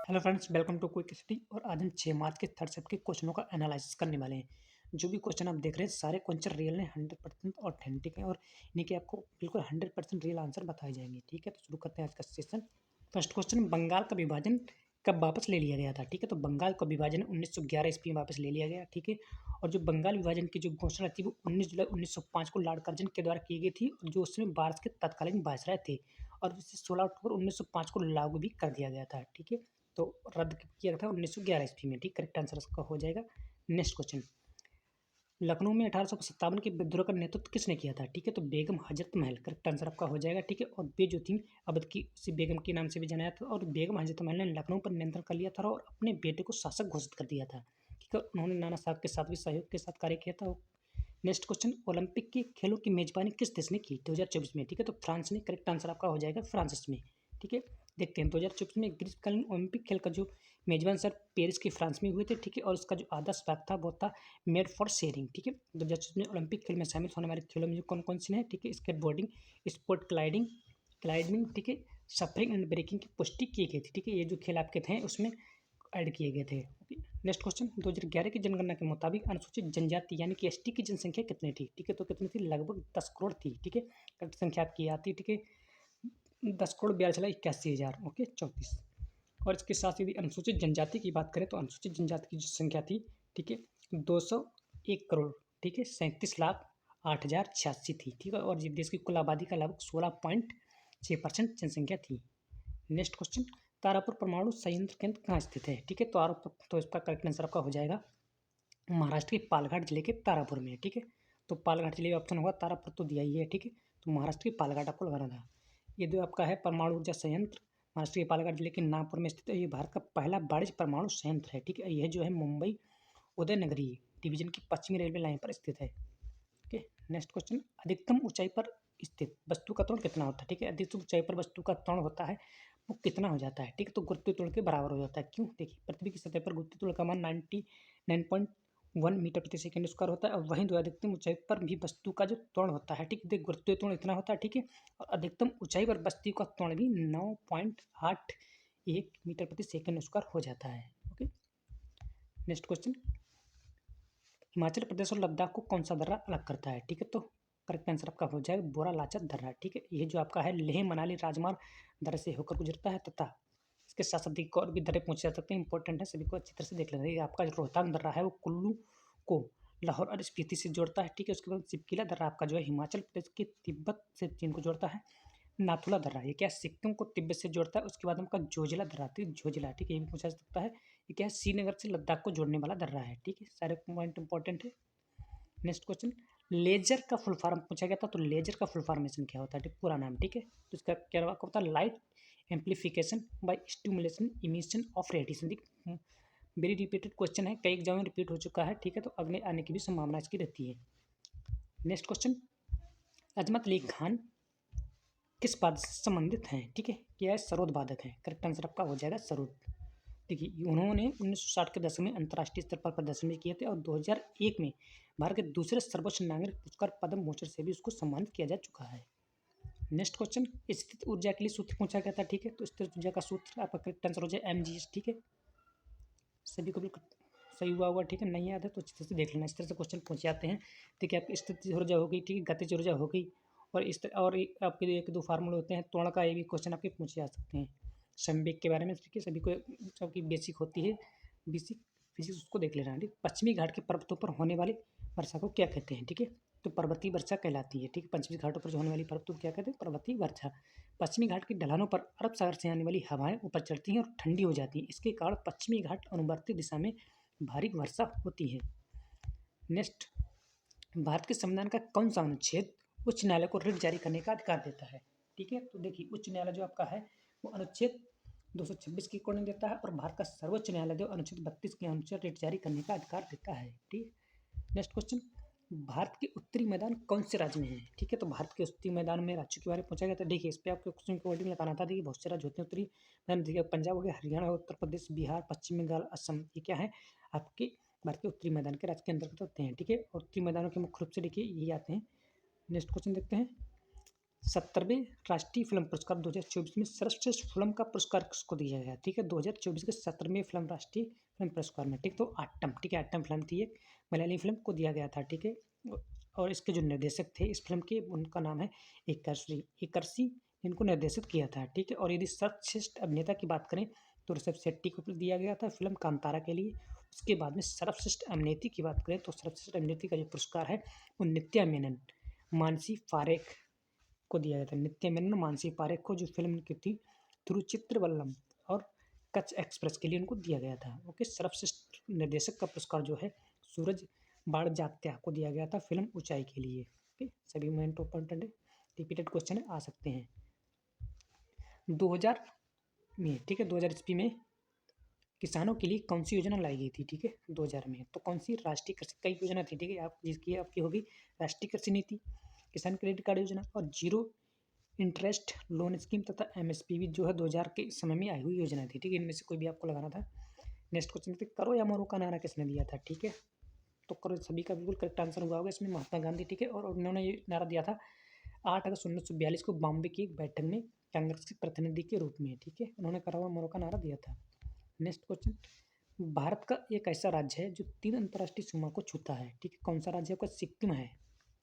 Hello friends, welcome to quick study. और आज हम 6 मार्च के थर्ड शिफ्ट के क्वेश्चनों का एनालिसिस करने वाले हैं। जो भी क्वेश्चन आप देख रहे हैं सारे क्वेश्चन रियल हैं, 100% ऑथेंटिक हैं और इन्हीं के आपको बिल्कुल 100% रियल आंसर बताए जाएंगे। ठीक है, तो शुरू करते हैं आज का सेशन। फर्स्ट क्वेश्चन, बंगाल का विभाजन कब वापस ले लिया गया था? ठीक है, तो बंगाल का विभाजन 1911 ईस्वी में वापस ले लिया गया। ठीक है, और जो बंगाल विभाजन की जो घोषणा थी वो 19 जुलाई 1905 को लॉर्ड कर्जन के द्वारा की गई थी, और जो उसमें भारत के तत्कालीन वायसराय थे, और इसे 16 अक्टूबर 1905 को लागू भी कर दिया गया था। ठीक है, तो रद्द किया था 1911 ईस्वी में। ठीक, करेक्ट आंसर इसका हो जाएगा। नेक्स्ट क्वेश्चन, लखनऊ में 1857 के विद्रोह का नेतृत्व किसने किया था? ठीक है, तो बेगम हजरत महल करेक्ट आंसर आपका हो जाएगा। ठीक है, और वे जो थी अवध की उसी बेगम के नाम से भी जाना जाता था, और बेगम हजरत महल ने लखनऊ पर नियंत्रण कर लिया था और अपने बेटे को शासक घोषित कर दिया था। ठीक है, उन्होंने नाना साहब के साथ भी सहयोग के साथ कार्य किया था। नेक्स्ट क्वेश्चन, ओलंपिक के खेलों की मेजबानी किस देश ने की 2024 में? ठीक है, तो फ्रांस ने करेक्ट आंसर आपका हो जाएगा फ्रांस इसमें। ठीक है, देखते हैं 2024 में ग्रीष्मकालीन ओलंपिक खेल का जो मेजबान सर पेरिस के फ्रांस में हुए थे। ठीक है, और उसका जो आदर्श भाग था वो था मेड फॉर शेयरिंग। ठीक है, 2024 में ओलंपिक खेल में शामिल होने वाले खेलों में कौन कौन से हैं? ठीक है, skateboarding, sport gliding gliding ठीक है, सफरिंग एंड ब्रेकिंग की पुष्टि की गई थी। ठीक है, ये जो खेल आपके थे उसमें ऐड किए गए थे। नेक्स्ट क्वेश्चन, 2011 की जनगणना के मुताबिक अनुसूचित जनजाति यानी कि एसटी की जनसंख्या कितनी थी? ठीक है, तो कितनी थी? लगभग 10 करोड़ थी। ठीक है, करेक्ट संख्या आपकी आती है। ठीक है, 10 करोड़ 82 लाख 81 हज़ार, ओके 34। और इसके साथ यदि अनुसूचित जनजाति की बात करें तो अनुसूचित जनजाति की जो संख्या थी, ठीक है, 201 करोड़, ठीक है, 37 लाख 8 हज़ार 86 थी। ठीक है, और ये देश की कुल आबादी का लगभग 16.6% जनसंख्या थी। नेक्स्ट क्वेश्चन, तारापुर परमाणु संयंत्र केंद्र कहाँ स्थित है? ठीक है, तो इसका करेक्ट आंसर आपका हो जाएगा महाराष्ट्र के पालघाट जिले के तारापुर में। ठीक है, तो पालघाट जिले का ऑप्शन होगा, तारापुर तो दिया ही है। ठीक है, तो महाराष्ट्र के पालघाट आपको लगाना था। ये जो आपका है परमाणु ऊर्जा संयंत्र महाराष्ट्र के पालघाट जिले के नागपुर में स्थित है। ये भारत का पहला वाणिज्य परमाणु संयंत्र है। ठीक है, यह जो है मुंबई उदयनगरी डिवीजन की पश्चिमी रेलवे लाइन पर स्थित है। ओके, नेक्स्ट क्वेश्चन, अधिकतम ऊंचाई पर स्थित वस्तु का त्वरण कितना होता है? ठीक है, अधिकतम ऊंचाई पर वस्तु का त्वरण होता है वो कितना हो जाता है? ठीक है, तो गुरुत्वीय त्वरण के बराबर हो जाता है। क्यों? देखिए, पृथ्वी की सतह पर गुरुत्वीय त्वरण का मान 99.1 मीटर प्रति सेकंड स्क्वायर होता है, और वहीं जो अधिकतम ऊंचाई पर भी वस्तु का जो त्वरण होता है, ठीक है, गुरुत्वीय त्वरण इतना होता है। ठीक है, और अधिकतम ऊंचाई पर वस्तु का त्वरण भी 9.81 मीटर प्रति सेकंड स्क्वायर हो जाता है। Okay, next question, Himachal Pradesh और लद्दाख को कौन सा दर्रा अलग करता है? ठीक है, तो करेक्ट आंसर आपका हो जाएगा बोरा लाचक दर्रा। ठीक है, ये जो आपका है लेह मनाली राजमार्ग दर्रे से होकर गुजरता है, तथा इसके साथ साथ एक और भी दर्रे पूछे जा सकते हैं, इंपॉर्टेंट है, सभी को अच्छी तरह से देख लेना। ये आपका जो रोहतांग दर्रा है वो कुल्लू को लाहौर और स्पीति से जोड़ता है। ठीक है, उसके बाद सिपकिला दर्रा आपका जो है हिमाचल प्रदेश के तिब्बत से चीन को जोड़ता है। नाथुला दर्रा ये क्या है? सिक्किम को तिब्बत से जोड़ता है। उसके बाद हमका जोजिला दर्रा, ठीक है, जोजिला, ठीक है, ये भी पूछा जा सकता है। ये क्या है? श्रीनगर से लद्दाख को जोड़ने वाला दर्रा है। ठीक है, सारे पॉइंट इंपॉर्टेंट है। नेक्स्ट क्वेश्चन, लेजर का फुल फॉर्म पूछा गया था, तो लेजर का फुल फॉर्मेशन क्या होता है? पूरा नाम। ठीक है, तो इसका क्या होता है? Light amplification bye stimulation emission of radiation. Very repeated question है, कई एग्जाम में रिपीट हो चुका है। ठीक है, तो अगले आने की भी संभावना इसकी रहती है। नेक्स्ट क्वेश्चन, अजमत अली खान किस वाद्य से संबंधित हैं? ठीक है, क्या है? सरोद वादक है। करेक्ट आंसर आपका हो जाएगा सरोद। देखिए, उन्होंने 1960 के दशक में अंतर्राष्ट्रीय स्तर पर प्रदर्शन भी किए थे, और 2001 में भारत के दूसरे सर्वोच्च नागरिक पुरस्कार पद्म भूषण से भी उसको सम्मानित किया जा चुका है। नेक्स्ट क्वेश्चन, स्थित ऊर्जा के लिए सूत्र पूछा गया था। ठीक है, तो स्थित ऊर्जा का सूत्र आपका करेक्ट आंसर हो जाए MGS। ठीक है, सभी को बिल्कुल सही हुआ होगा। ठीक है, नहीं याद है तो अच्छी तरह से देख लेना। इस तरह से क्वेश्चन पूछ जाते हैं। ठीक है, आपकी स्थिति ऊर्जा हो गई, ठीक है, गतिज ऊर्जा हो गई, और इस तरह और आपके एक दो फार्मूले होते हैं त्वरण का, ये भी क्वेश्चन आपके पूछे जा सकते हैं। संवेग के बारे में, ठीक है, सभी को सबकी बेसिक होती है, बेसिक फिजिक्स, उसको देख लेना है। ठीक, पश्चिमी घाट के पर्वतों पर होने वाली वर्षा को क्या कहते हैं? ठीक है, तो पर्वतीय वर्षा कहलाती है। ठीक है, पश्चिमी घाटों पर जो होने वाली पर्वतों को क्या कहते हैं? पर्वतीय वर्षा। पश्चिमी घाट की ढलानों पर अरब सागर से आने वाली हवाएं ऊपर चढ़ती हैं और ठंडी हो जाती हैं। इसके कारण पश्चिमी घाट अनुवर्ती दिशा में भारी वर्षा होती है। नेक्स्ट, भारत के संविधान का कौन सा अनुच्छेद उच्च न्यायालय को रिट जारी करने का अधिकार देता है? ठीक है, तो देखिए, उच्च न्यायालय जो आपका है वो अनुच्छेद 226 के अकॉर्डिंग देता है, और भारत का सर्वोच्च न्यायालय जो अनुच्छेद 32 के अनुसार रिट जारी करने का अधिकार देता है। ठीक, नेक्स्ट क्वेश्चन, भारत के उत्तरी मैदान कौन से राज्य में है? ठीक है, तो भारत के उत्तरी मैदान में राज्यों के बारे में पूछा गया था। देखिए, इस पे आपको क्वेश्चन की वर्डिंग लगाना था। देखिए, बहुत से राज्य होते हैं उत्तरी मैदान। देखिए, पंजाब हो गया, हरियाणा, उत्तर प्रदेश, बिहार, पश्चिम बंगाल, असम, ये क्या है? आपके भारत के उत्तरी मैदान के राज्य के अंतर्गत होते हैं। ठीक है, और उत्तरी मैदानों के मुख्य रूप से देखिए यही आते हैं। नेक्स्ट क्वेश्चन देखते हैं, 70वें राष्ट्रीय फिल्म पुरस्कार 2024 में सर्वश्रेष्ठ फिल्म का पुरस्कार किसको दिया गया? ठीक है, 2024 के 70वें फिल्म राष्ट्रीय फिल्म पुरस्कार में, ठीक, तो आट्टम, ठीक है, आट्टम फिल्म थी एक मलयाली फिल्म को दिया गया था, ठीक है। और इसके जो निर्देशक थे इस फिल्म के, उनका नाम है एकर्षि, इनको निर्देशित किया था, ठीक है। और यदि सर्वश्रेष्ठ अभिनेता की बात करें तो ऋषभ शेट्टी को दिया गया था फिल्म कांतारा के लिए। उसके बाद में सर्वश्रेष्ठ अभिनेत्री की बात करें तो सर्वश्रेष्ठ अभिनेत्री का जो पुरस्कार है वो नित्या मेनन, मानसी पारेख को दिया गया था। नित्या मेनन, मानसी पारेख को जो फिल्म की थी तिरुचित्र वल्लम और कच्छ एक्सप्रेस के लिए उनको दिया गया था। ओके, सर्वश्रेष्ठ निर्देशक का पुरस्कार जो है सूरज बाड़जात्या को दिया गया था फिल्म ऊंचाई के लिए। ओके, सभी में इंपॉर्टेंट है, रिपीटेड क्वेश्चन आ सकते हैं। 2000 में, ठीक है, 2000 ईस्वी में किसानों के लिए कौन सी योजना लाई गई थी? ठीक है, 2000 में तो कौन सी राष्ट्रीय कृषि, कई योजना थी, ठीक है, आप जिसकी आपकी होगी राष्ट्रीय कृषि नीति, किसान क्रेडिट कार्ड योजना और जीरो इंटरेस्ट लोन स्कीम तथा एमएसपी जो है 2000 के समय में आई हुई योजना थी, ठीक है। इनमें से कोई भी आपको लगाना था। नेक्स्ट क्वेश्चन देखते हैं, करो या मरो का नारा किसने दिया था? ठीक है, तो करो सभी का बिल्कुल करेक्ट आंसर हुआ होगा इसमें महात्मा गांधी, ठीक है। और उन्होंने ये नारा दिया था 8 अगस्त 1942 को बॉम्बे की एक बैठक में कांग्रेस के प्रतिनिधि के रूप में, ठीक है, उन्होंने करो या मरो का नारा दिया था। नेक्स्ट क्वेश्चन, भारत का एक ऐसा राज्य है जो 3 अंतर्राष्ट्रीय सीमा को छूता है, ठीक है, कौन सा राज्य आपका? सिक्किम है,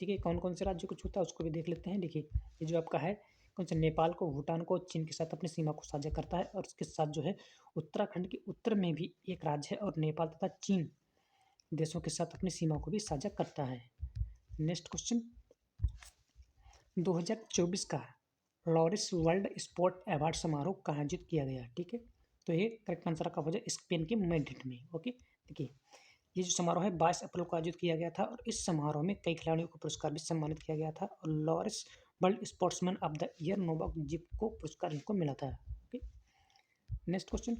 ठीक है। कौन कौन से राज्यों को छूता है उसको भी देख लेते हैं। देखिए, ये जो आपका है कौन सा, नेपाल को, भूटान को, चीन के साथ अपनी सीमा को साझा करता है। और उसके साथ जो है उत्तराखंड के उत्तर में भी एक राज्य है और नेपाल तथा चीन देशों के साथ अपनी सीमा को भी साझा करता है। नेक्स्ट क्वेश्चन, 2024 का लॉरिस वर्ल्ड स्पोर्ट अवार्ड समारोह कहाँ आयोजित किया गया? ठीक है, तो ये करेक्ट आंसर का हो जाए स्पेन के मैड्रिड में। ओके, देखिए ये जो समारोह है 22 अप्रैल को आयोजित किया गया था और इस समारोह में कई खिलाड़ियों को पुरस्कार भी सम्मानित किया गया था। और Laureus world sportsman of the year Novak जिप को पुरस्कार इनको मिला था। ओके, नेक्स्ट क्वेश्चन,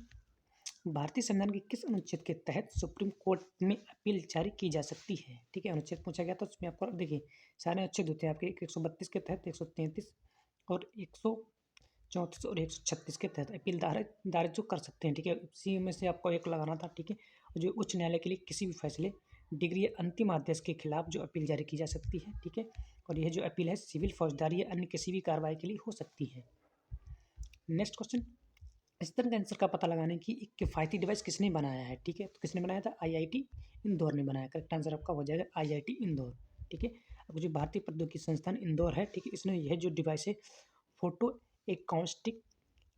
भारतीय संविधान के किस अनुच्छेद के तहत सुप्रीम कोर्ट में अपील जारी की जा सकती है? ठीक है, अनुच्छेद पूछा गया था, उसमें आपको देखिए सारे अनुच्छेद होते हैं आपके 132 के तहत, 133 और 134 और 136 के तहत अपील दायर जो कर सकते हैं, ठीक है। इसी में से आपको एक लगाना था, ठीक है। जो उच्च न्यायालय के लिए किसी भी फैसले, डिग्री या अंतिम आदेश के खिलाफ जो अपील जारी की जा सकती है, ठीक है। और यह जो अपील है सिविल, फौजदारी या अन्य किसी भी कार्रवाई के लिए हो सकती है। नेक्स्ट क्वेश्चन, स्तन कैंसर का पता लगाने की एक किफ़ायती डिवाइस किसने बनाया है? ठीक है, तो किसने बनाया था? आईआईटी इंदौर ने बनाया। करेक्ट आंसर आपका हो जाएगा आईआईटी इंदौर, ठीक है। अब जो भारतीय प्रौद्योगिकी संस्थान इंदौर है, ठीक है, इसने यह जो डिवाइस है फोटो एकॉस्टिक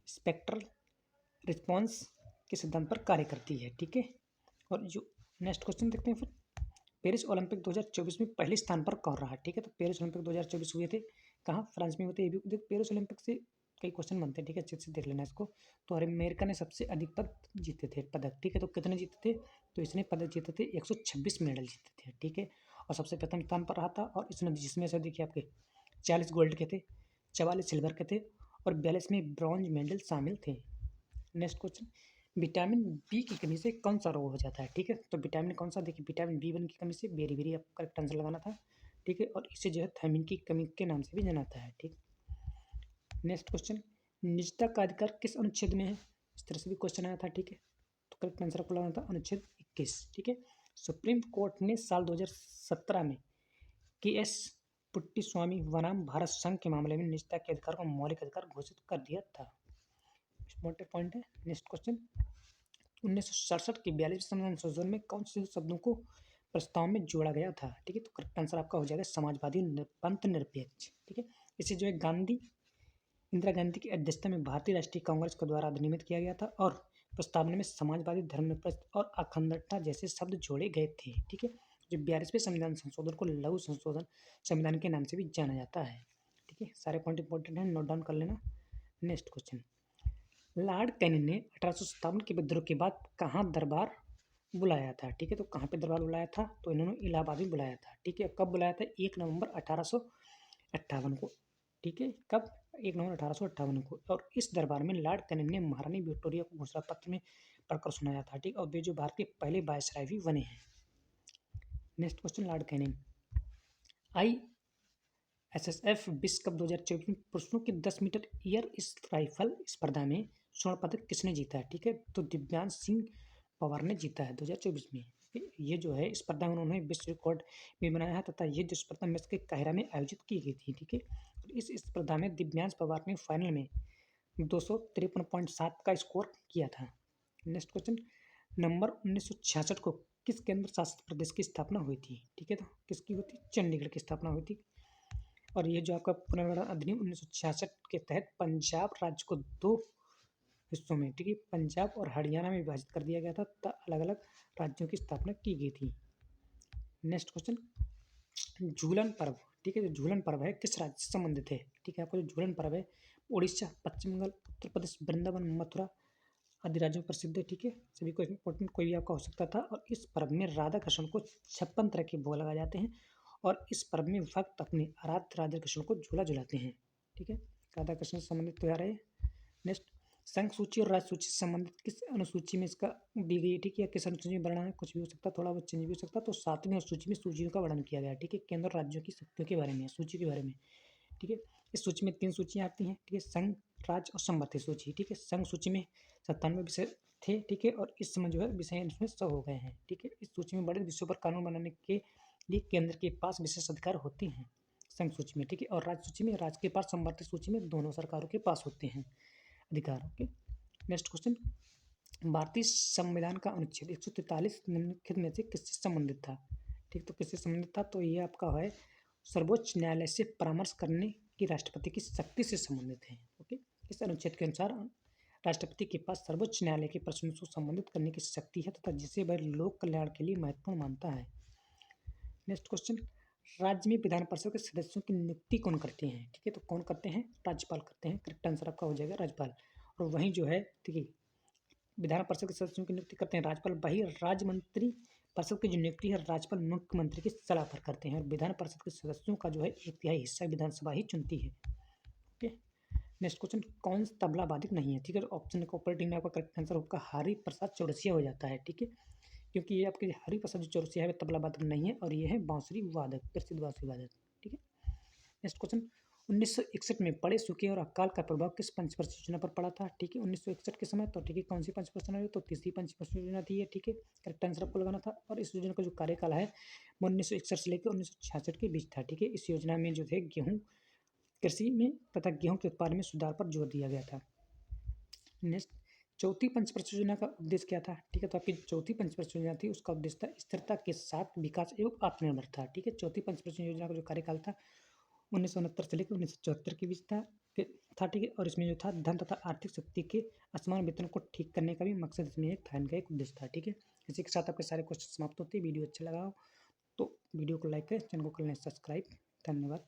स्पेक्ट्रल रिस्पॉन्स के सिद्धांत पर कार्य करती है, ठीक है। और जो नेक्स्ट क्वेश्चन देखते हैं फिर, पेरिस ओलंपिक 2024 में पहले स्थान पर कौन रहा? ठीक है, तो पेरिस ओलंपिक 2024 हुए थे कहाँ? फ्रांस में हुए थे। ये भी देख, पेरिस ओलंपिक से कई क्वेश्चन बनते हैं, ठीक है, अच्छे से देख लेना इसको। तो अमेरिका ने सबसे अधिक जीते थे पदक, ठीक है, तो कितने जीते थे? तो इसने पदक जीते थे 126 मेडल जीते थे, ठीक है। और सबसे प्रथम स्थान पर रहा था और इसने जिसमें से देखिए आपके 40 गोल्ड के थे, 44 सिल्वर के थे और 42 में ब्रॉन्ज मेडल शामिल थे। नेक्स्ट क्वेश्चन, विटामिन बी की कमी से कौन सा रोग हो जाता है? ठीक है, तो विटामिन कौन सा? देखिए विटामिन B1 की कमी से, बेरी बेरी आपको करेक्ट आंसर लगाना था, ठीक है। और इसे जो है थायमिन की कमी के नाम से भी जाना जाता है, ठीक। नेक्स्ट क्वेश्चन, निजता का अधिकार किस अनुच्छेद में है? इस तरह से भी क्वेश्चन आया था, ठीक है, तो करेक्ट आंसर आपको लगाना था अनुच्छेद 21, ठीक है। सुप्रीम कोर्ट ने साल 2017 में KS पुट्टीस्वामी बनाम भारत संघ के मामले में निजता के अधिकार को मौलिक अधिकार घोषित कर दिया था। इंपॉर्टेंट पॉइंट है। नेक्स्ट क्वेश्चन, 1967 के 42वें संविधान संशोधन में कौन से शब्दों को प्रस्ताव में जोड़ा गया था? ठीक है, तो करेक्ट आंसर आपका हो जाएगा समाजवादी पंथ निरपेक्ष, ठीक है। इसे जो है इंदिरा गांधी की अध्यक्षता में भारतीय राष्ट्रीय कांग्रेस के द्वारा अधिनियमित किया गया था और प्रस्तावना में समाजवादी, धर्मनिरपेक्ष और अखंडता जैसे शब्द जोड़े गए थे, ठीक है। जो 42वें संविधान संशोधन को लघु संशोधन संविधान के नाम से भी जाना जाता है, ठीक है। सारे पॉइंट इंपॉर्टेंट हैं, नोट डाउन कर लेना। नेक्स्ट क्वेश्चन, लॉर्ड कैनिंग ने 1857 के विद्रोह के बाद कहाँ दरबार बुलाया था? ठीक है, तो कहाँ पे दरबार बुलाया था? तो इन्होंने इलाहाबाद में बुलाया था, ठीक है। कब बुलाया था? 1 नवंबर 1858 को, ठीक है। कब? 1 नवंबर 1858 को। और इस दरबार में लॉर्ड कैनिंग ने महारानी विक्टोरिया को घोषणा पत्र में पढ़कर सुनाया था, ठीक। और वे जो भारत के पहले वायसराय भी बने हैं। Next question, Lord Canning ISSF विश्व कप 2024 में पुरुषों की 10 मीटर एयर राइफल स्पर्धा में स्वर्ण पदक किसने जीता है? ठीक है, तो दिव्यांश सिंह पवार ने जीता है 2024 में। ये जो है स्पर्धा उन्होंने विश्व रिकॉर्ड भी बनाया है तथा ये जो स्पर्धा मिस्र के काहिरा में आयोजित की गई थी, ठीक है। और इस स्पर्धा में दिव्यांश पवार ने फाइनल में 253.7 का स्कोर किया था। नेक्स्ट क्वेश्चन, नंबर 1966 को किस केंद्र शासित प्रदेश की स्थापना हुई थी? ठीक है, तो किसकी हुई थी? चंडीगढ़ की स्थापना हुई थी। और ये जो आपका पुनर्गठन अधिनियम 1966 के तहत पंजाब राज्य को 2 हिस्सों में, ठीक है, पंजाब और हरियाणा में विभाजित कर दिया गया था तथा अलग अलग राज्यों की स्थापना की गई थी। नेक्स्ट क्वेश्चन, झूलन पर्व, ठीक है, जो झूलन पर्व है किस राज्य से संबंधित है? ठीक है, आपको जो झूलन पर्व है उड़ीसा, पश्चिम बंगाल, उत्तर प्रदेश, वृंदावन, मथुरा आदि राज्यों में प्रसिद्ध है। ठीक है, सभी को इंपॉर्टेंट कोई भी आपका हो सकता था। और इस पर्व में राधा कृष्ण को 56 तरह के भोग लगाए जाते हैं और इस पर्व में भक्त अपने आराध्य राधा कृष्ण को झूला झुलाते हैं। ठीक है, राधा कृष्ण से संबंधित त्योहार है। नेक्स्ट, संघ सूची और राज्य सूची से संबंधित किस अनुसूची में इसका दी गई है? ठीक है, किस अनुसूची में वर्णन है? कुछ भी हो सकता है, थोड़ा बहुत चेंज भी हो सकता है। तो 7वीं अनुसूची में सूचियों का वर्णन किया गया है। ठीक है, केंद्र और राज्यों की शक्तियों के बारे में, सूची के बारे में। ठीक है, इस सूची में 3 सूचियाँ आती हैं। ठीक है, संघ, राज्य और समवर्ती सूची। ठीक है, संघ सूची में 97 विषय थे। ठीक है, और इस समय जो है विषय इसमें 100 हो गए हैं। ठीक है, इस सूची में बड़े विषयों पर कानून बनाने के लिए केंद्र के पास विशेष अधिकार होते हैं संघ सूची में। ठीक है, और राज्य सूची में, राज्य के पास, समवर्ती सूची में दोनों सरकारों के पास होते हैं अधिकार। ओके, नेक्स्ट क्वेश्चन, भारतीय संविधान का अनुच्छेद 143 निम्नलिखित में से किससे संबंधित था? ठीक, तो किससे संबंधित था? तो ये आपका है सर्वोच्च न्यायालय से परामर्श करने की राष्ट्रपति की शक्ति से संबंधित है। ओके, इस अनुच्छेद के अनुसार राष्ट्रपति के पास सर्वोच्च न्यायालय के प्रश्नों को संबंधित करने की शक्ति है तथा जिसे वह लोक कल्याण के लिए महत्वपूर्ण मानता है। नेक्स्ट क्वेश्चन, राज्य में विधान परिषद के सदस्यों की नियुक्ति कौन करते हैं? ठीक है, तो कौन करते हैं? राज्यपाल करते हैं। करेक्ट आंसर आपका हो जाएगा राज्यपाल। और वहीं जो है, ठीक है, विधान परिषद के सदस्यों की नियुक्ति करते हैं राज्यपाल। वही राज्य मंत्री परिषद की जो नियुक्ति है राज्यपाल मुख्यमंत्री की सलाह पर करते हैं। और विधान परिषद के सदस्यों का जो है 1/3 हिस्सा विधानसभा ही चुनती है। ओके, नेक्स्ट क्वेश्चन, कौन सा तबला वादक नहीं है? ठीक है, तो ऑप्शन को ऑपरेटिंग में आपका करेक्ट आंसर होगा हरि प्रसाद चौरसिया हो जाता है। ठीक है, क्योंकि ये आपके हरि प्रसाद जो चौरसिया है वह तबला वादक नहीं है और ये है बांसुरी वादक, प्रसिद्ध बांसुरी वादक। ठीक है, नेक्स्ट क्वेश्चन, 1961 में बड़े सूखे और अकाल का प्रभाव किस पंचवर्षीय योजना पर पड़ा था? ठीक है, 1961 के समय, तो ठीक है, कौन सी पंचवर्षीय योजना? तो तीसरी पंचवर्षीय योजना थी ये। ठीक है, करेक्ट आंसर आपको लगाना था। और इस योजना का जो कार्यकाल है वो 1961 से लेकर 1966 के बीच था। ठीक है, इस योजना में जो थे गेहूँ कृषि में तथा गेहूं के उत्पादन में सुधार पर जोर दिया गया था। नेक्स्ट, चौथी पंचवर्षीय योजना का उद्देश्य क्या था? ठीक है, तो आपकी चौथी पंचवर्षीय योजना थी उसका उद्देश्य था स्थिरता के साथ विकास एवं आत्मनिर्भरता। ठीक है, चौथी पंचवर्षीय योजना का जो कार्यकाल था 1969 से लेकर 1974 के बीच था। ठीक है, और इसमें जो था धन तथा आर्थिक शक्ति के असमान वितरण को ठीक करने का भी मकसद इसमें एक था, इनका एक उद्देश्य था। ठीक है, इसी के साथ आपके सारे क्वेश्चन समाप्त होते हैं। वीडियो अच्छा लगा हो तो वीडियो को लाइक करें, चैनल को कर लें सब्सक्राइब। धन्यवाद।